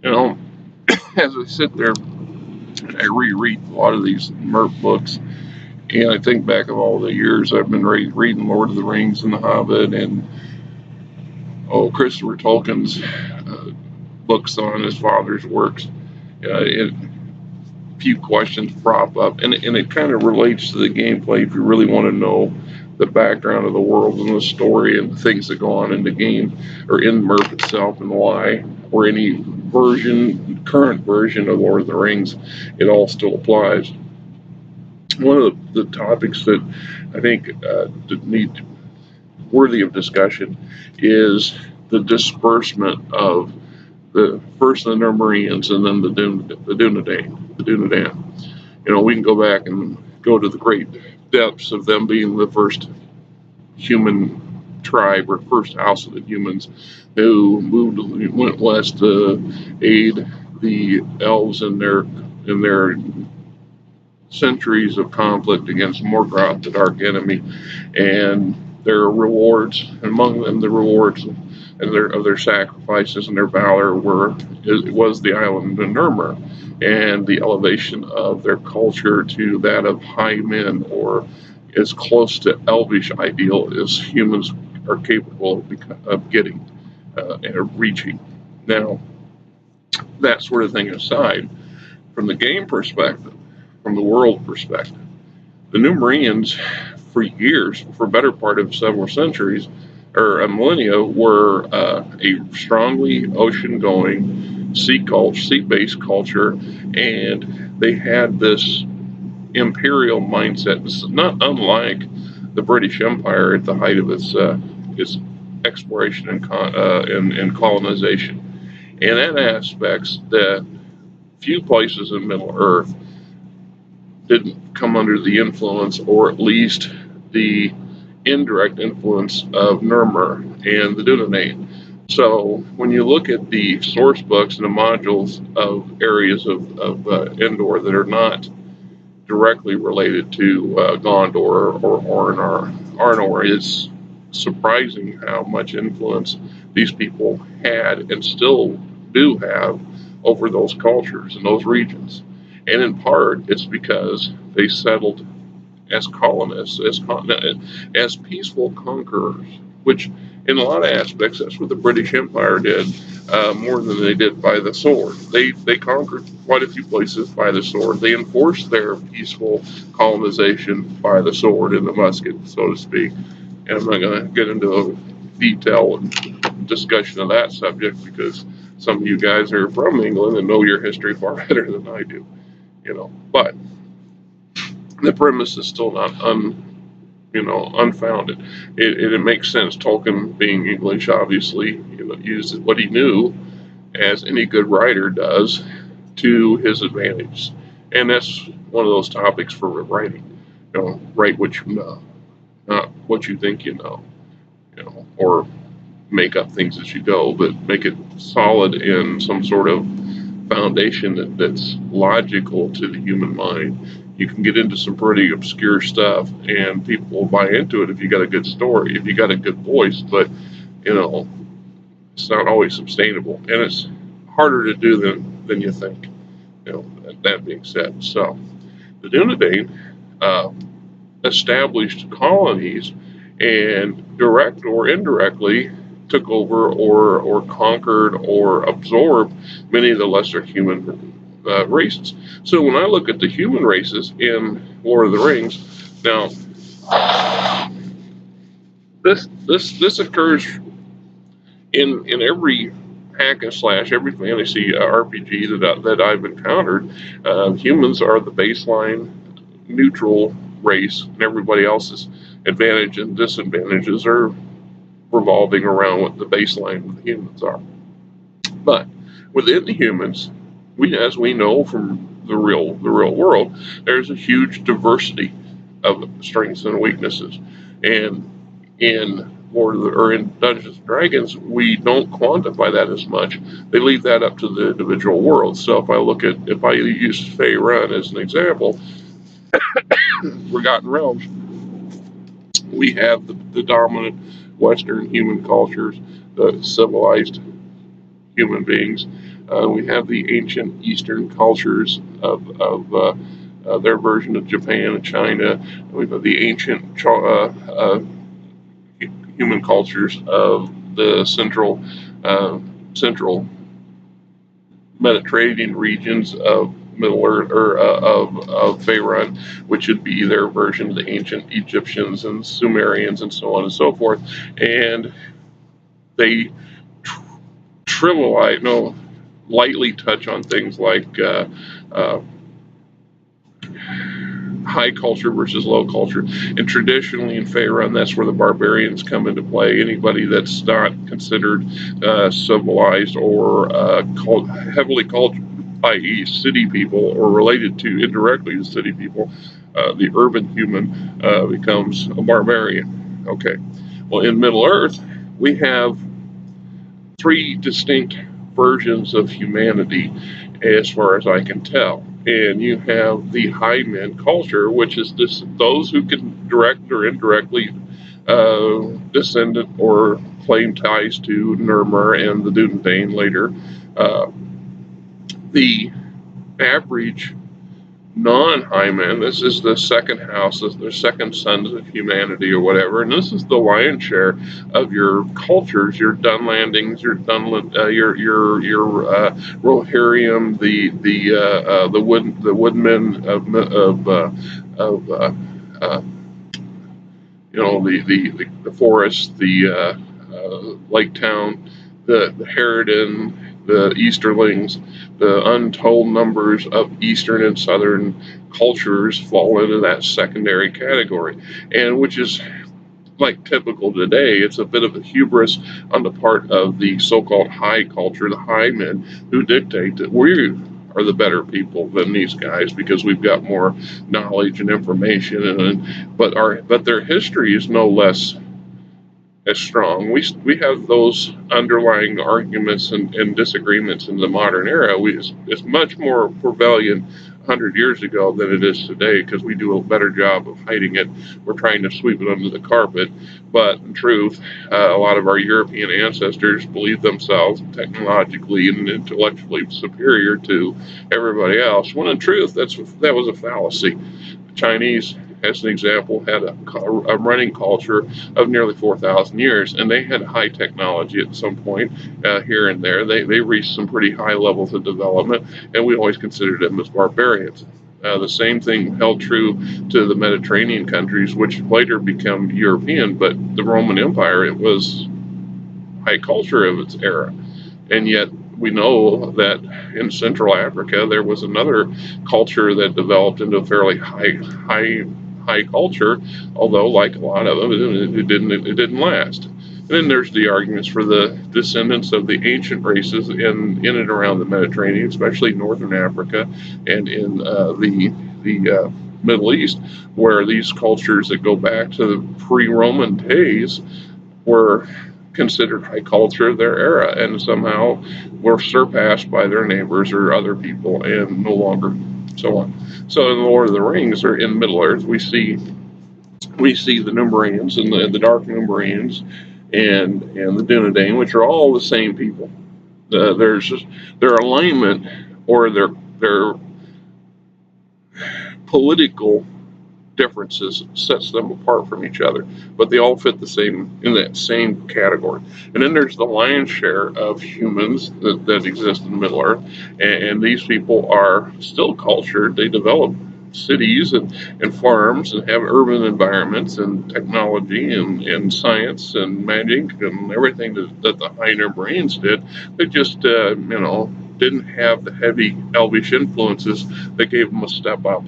You know, as I sit there, I reread a lot of these Murph books, and I think back of all the years I've been reading Lord of the Rings and The Hobbit, and Christopher Tolkien's books on his father's works. A few questions prop up, and it kind of relates to the gameplay if you really want to know the background of the world and the story and the things that go on in the game or in Murph itself and why, or any current version of Lord of the Rings, it all still applies. One of the topics that I think need worthy of discussion is the disbursement of the first the Nermarians and then the Dunedain. We can go back and go to the great depths of them being the first human tribe or first house of the humans who went west to aid the elves in their centuries of conflict against Morgoth, the Dark Enemy, and their rewards, among them the rewards of their sacrifices and their valor was the island of Nurmur and the elevation of their culture to that of high men, or as close to elvish ideal as humans are capable of getting and reaching. Now, that sort of thing aside, from the game perspective, from the world perspective, the Numerians, for years, for a better part of several centuries or a millennia, were a strongly ocean-going, sea-based culture, and they had this imperial mindset. This is not unlike the British Empire at the height of its exploration and colonization. And in aspects that few places in Middle Earth didn't come under the influence, or at least the indirect influence of Nurmur and the Dunedain. So when you look at the source books and the modules of areas of Endor that are not directly related to Gondor or Arnor, it's surprising how much influence these people had and still do have over those cultures and those regions. And in part, it's because they settled as colonists, as peaceful conquerors, which in a lot of aspects, that's what the British Empire did, more than they did by the sword. They conquered quite a few places by the sword. They enforced their peaceful colonization by the sword and the musket, so to speak. And I'm not going to get into a detail and discussion of that subject because some of you guys are from England and know your history far better than I do. But the premise is still not unfounded. It makes sense. Tolkien, being English, obviously, used what he knew, as any good writer does, to his advantage. And that's one of those topics for writing. Write what you know, not what you think you know. Or make up things as you go, but make it solid in some sort of foundation that's logical to the human mind. You can get into some pretty obscure stuff, and people will buy into it if you got a good story, if you got a good voice, but it's not always sustainable, and it's harder to do than you think. That being said, so the Dunedain established colonies and direct or indirectly took over or conquered or absorbed many of the lesser human races. So when I look at the human races in Lord of the Rings, now this occurs in every hack and slash, every fantasy RPG that I've encountered. Humans are the baseline neutral race, and everybody else's advantage and disadvantages are revolving around what the baseline of the humans are. But within the humans, as we know from the real world, there's a huge diversity of strengths and weaknesses. And in in Dungeons and Dragons, we don't quantify that as much. They leave that up to the individual worlds. So if I use Faerun as an example, Forgotten Realms, we have the dominant Western human cultures, the civilized human beings. We have the ancient Eastern cultures of their version of Japan and China. We have the ancient human cultures of the central Mediterranean regions of Middle Earth or of Faerun, which would be their version of the ancient Egyptians and Sumerians and so on and so forth. And they trivialize, no, lightly touch on things like uh, high culture versus low culture. And traditionally in Faerun, that's where the barbarians come into play. Anybody that's not considered civilized or heavily cultured, i.e., city people, or related to indirectly to city people, the urban human becomes a barbarian. Okay. Well, in Middle Earth, we have three distinct versions of humanity, as far as I can tell. And you have the high men culture, which is those who can direct or indirectly descendant or claim ties to Nurmur and the Dunedain later. Uh, the average non-Hyman. This is the second house, the second sons of humanity or whatever, and this is the lion's share of your cultures, your Dunlandings, your Rohirrim, the woodmen of uh, the forest, lake town, the Harridan, the Easterlings, the untold numbers of Eastern and Southern cultures fall into that secondary category, and which is like typical today. It's a bit of a hubris on the part of the so-called high culture, the high men, who dictate that we are the better people than these guys because we've got more knowledge and information, but their history is no less as strong. We have those underlying arguments and disagreements in the modern era. It's much more prevalent 100 years ago than it is today because we do a better job of hiding it. We're trying to sweep it under the carpet. But in truth, a lot of our European ancestors believed themselves technologically and intellectually superior to everybody else. When in truth, that was a fallacy. The Chinese, as an example, had a running culture of nearly 4,000 years, and they had high technology at some point here and there. They reached some pretty high levels of development, and we always considered them as barbarians. The same thing held true to the Mediterranean countries, which later became European, but the Roman Empire, it was high culture of its era. And yet we know that in Central Africa there was another culture that developed into a fairly high culture, although like a lot of them, it didn't last. And then there's the arguments for the descendants of the ancient races in and around the Mediterranean, especially northern Africa and in the Middle East, where these cultures that go back to the pre-Roman days were considered high culture of their era and somehow were surpassed by their neighbors or other people and no longer so on. So in the Lord of the Rings or in Middle Earth, we see the Numerians and the Dark Numerians and the Dunedain, which are all the same people. There's just their alignment or their political differences sets them apart from each other, but they all fit in that same category. And then there's the lion's share of humans that exist in Middle Earth, and these people are still cultured. They develop cities and farms and have urban environments and technology and science and magic and everything that the higher brains did. They just didn't have the heavy elvish influences that gave them a step up.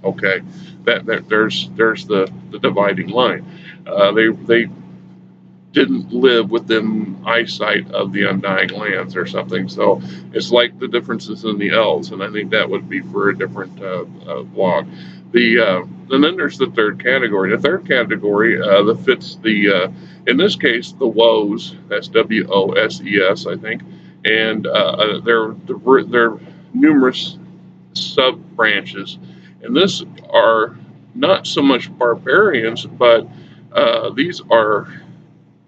Okay, there's the dividing line. They didn't live within eyesight of the undying lands or something. So it's like the differences in the elves, and I think that would be for a different blog. And then there's the third category. The third category that fits in this case, the woes. That's WOSES, I think, and they're numerous sub branches. And this are not so much barbarians, but these are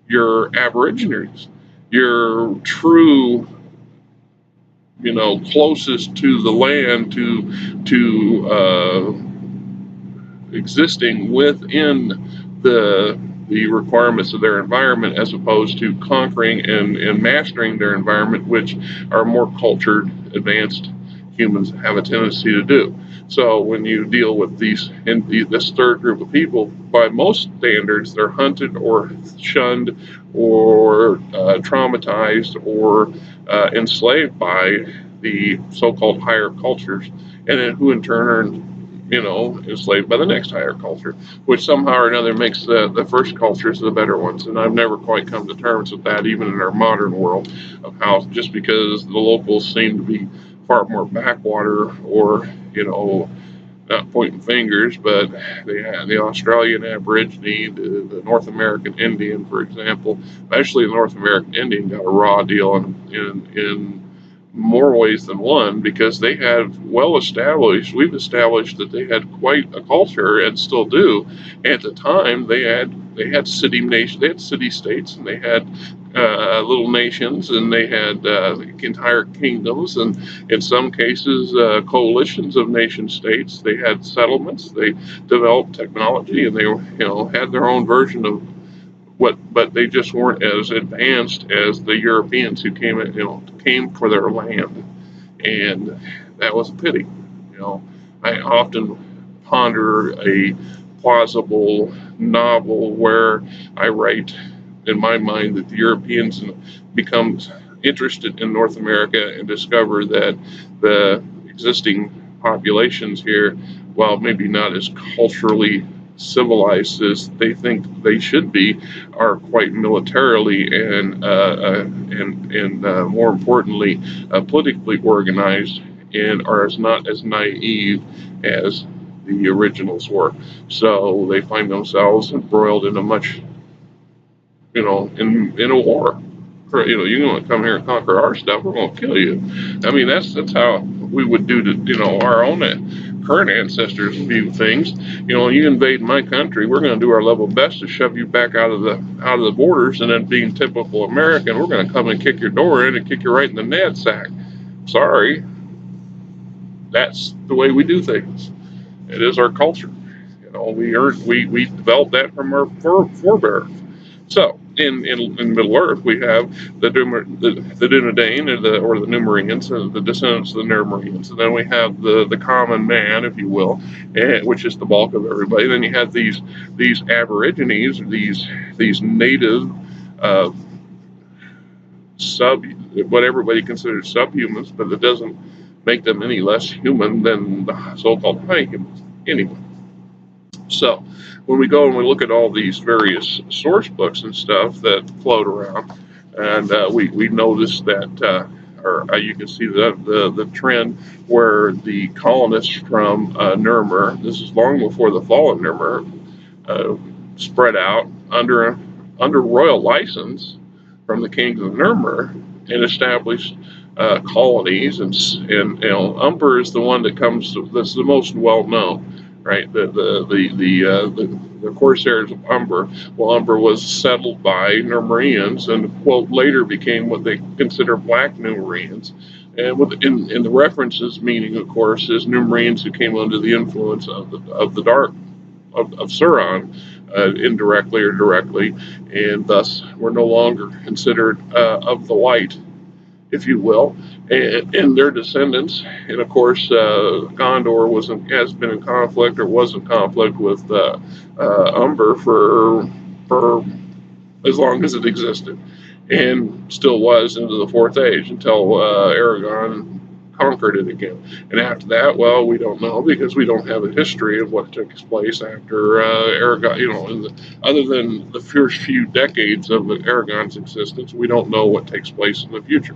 your aborigines, your true closest to the land to existing within the requirements of their environment, as opposed to conquering and mastering their environment, which are more cultured, advanced humans have a tendency to do. So when you deal with this third group of people, by most standards, they're hunted or shunned or traumatized or enslaved by the so-called higher cultures, and then who in turn are enslaved by the next higher culture, which somehow or another makes the first cultures the better ones. And I've never quite come to terms with that, even in our modern world, of how just because the locals seem to be far more backwater or, not pointing fingers, but the Australian Aborigine, the North American Indian, for example, especially the North American Indian got a raw deal in more ways than one, because they had we've established that they had quite a culture and still do. At the time, they had city states, and they had little nations, and they had entire kingdoms, and in some cases coalitions of nation states. They had settlements. They developed technology, and they had their own version of but they just weren't as advanced as the Europeans who came for their land, and that was a pity. I often ponder a plausible novel where I write in my mind that the Europeans become interested in North America and discover that the existing populations here, while maybe not as culturally civilized as they think they should be, are quite militarily and more importantly, politically organized, and are not as naive as the originals were. So they find themselves embroiled in a much, in a war. You're going to come here and conquer our stuff, we're going to kill you. I mean, that's how we would do to, our own current ancestors view things. You invade my country, we're going to do our level best to shove you back out of the borders, and then being typical American, we're going to come and kick your door in and kick you right in the knapsack. Sorry, that's the way we do things. It is our culture. We developed that from our forebears. So in Middle Earth, we have the Dunedain, or the Numerians, the descendants of the Numerians, and then we have the common man, if you will, which is the bulk of everybody. Then you have these Aborigines, these native uh, sub what everybody considers subhumans, but it doesn't make them any less human than the so-called high humans. Anyway. So when we go and we look at all these various source books and stuff that float around, and we notice that, or you can see the trend where the colonists from Nuremberg, this is long before the fall of Nuremberg, uh, spread out under royal license from the kings of Nuremberg and established colonies. And Umber is the one that's the most well known, right? The Corsairs of Umber. Well, Umber was settled by Numerians, and quote later became what they consider Black Numerians. And in the references meaning, of course, is Numerians who came under the influence of the dark of Sauron, indirectly or directly, and thus were no longer considered of the light, if you will, and their descendants. And of course, Gondor has been in conflict, or was in conflict with Umber for as long as it existed, and still was into the Fourth Age until Aragon conquered it again. And after that, well, we don't know, because we don't have a history of what took place after Aragon. Other than the first few decades of Aragon's existence, we don't know what takes place in the future.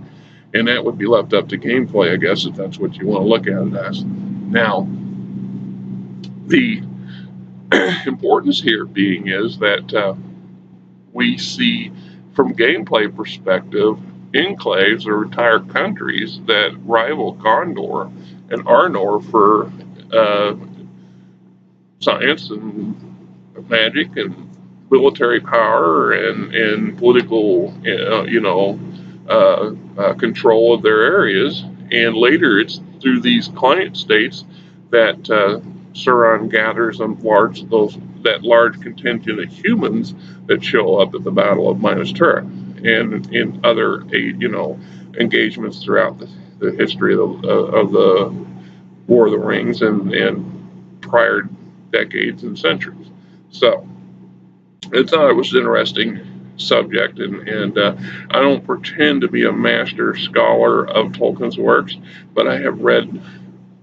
And that would be left up to gameplay, I guess, if that's what you want to look at it as. Now, the importance here being is that we see, from gameplay perspective, enclaves or entire countries that rival Gondor and Arnor for science and magic and military power and political, control of their areas. And later, it's through these client states that Sauron gathers that large contingent of humans that show up at the Battle of Minas Tirith and in other engagements throughout the history of the War of the Rings and prior decades and centuries. So I thought it was an interesting subject, and I don't pretend to be a master scholar of Tolkien's works, but I have read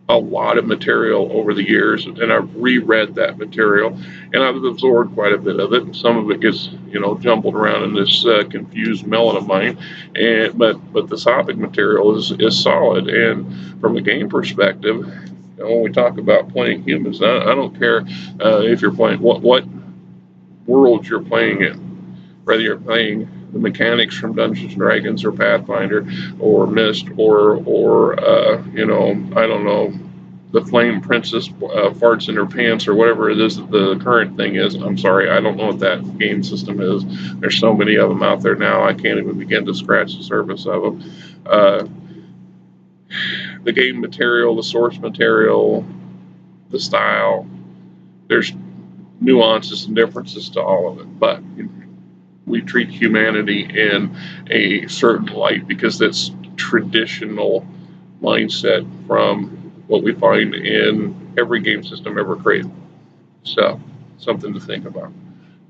a lot of material over the years, and I've reread that material, and I've absorbed quite a bit of it. And some of it gets, jumbled around in this confused melon of mine, and but the topic material is solid. And from a game perspective, when we talk about playing humans, I don't care if you're playing what world you're playing in, whether you're playing the mechanics from Dungeons and Dragons or Pathfinder or Myst or I don't know, the Flame Princess farts in her pants or whatever it is that the current thing is. I'm sorry, I don't know what that game system is. There's so many of them out there now, I can't even begin to scratch the surface of them. The game material, the source material, the style, there's nuances and differences to all of it, but we treat humanity in a certain light because that's traditional mindset from what we find in every game system ever created. So, something to think about.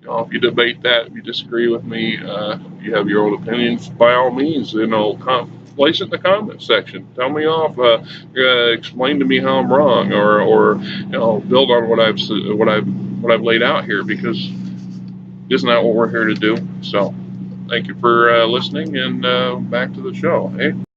If you debate that, if you disagree with me, if you have your own opinions, by all means, place it in the comments section. Tell me off. Explain to me how I'm wrong, or build on what I've laid out here, because isn't that what we're here to do? So, thank you for listening, and back to the show. Hey.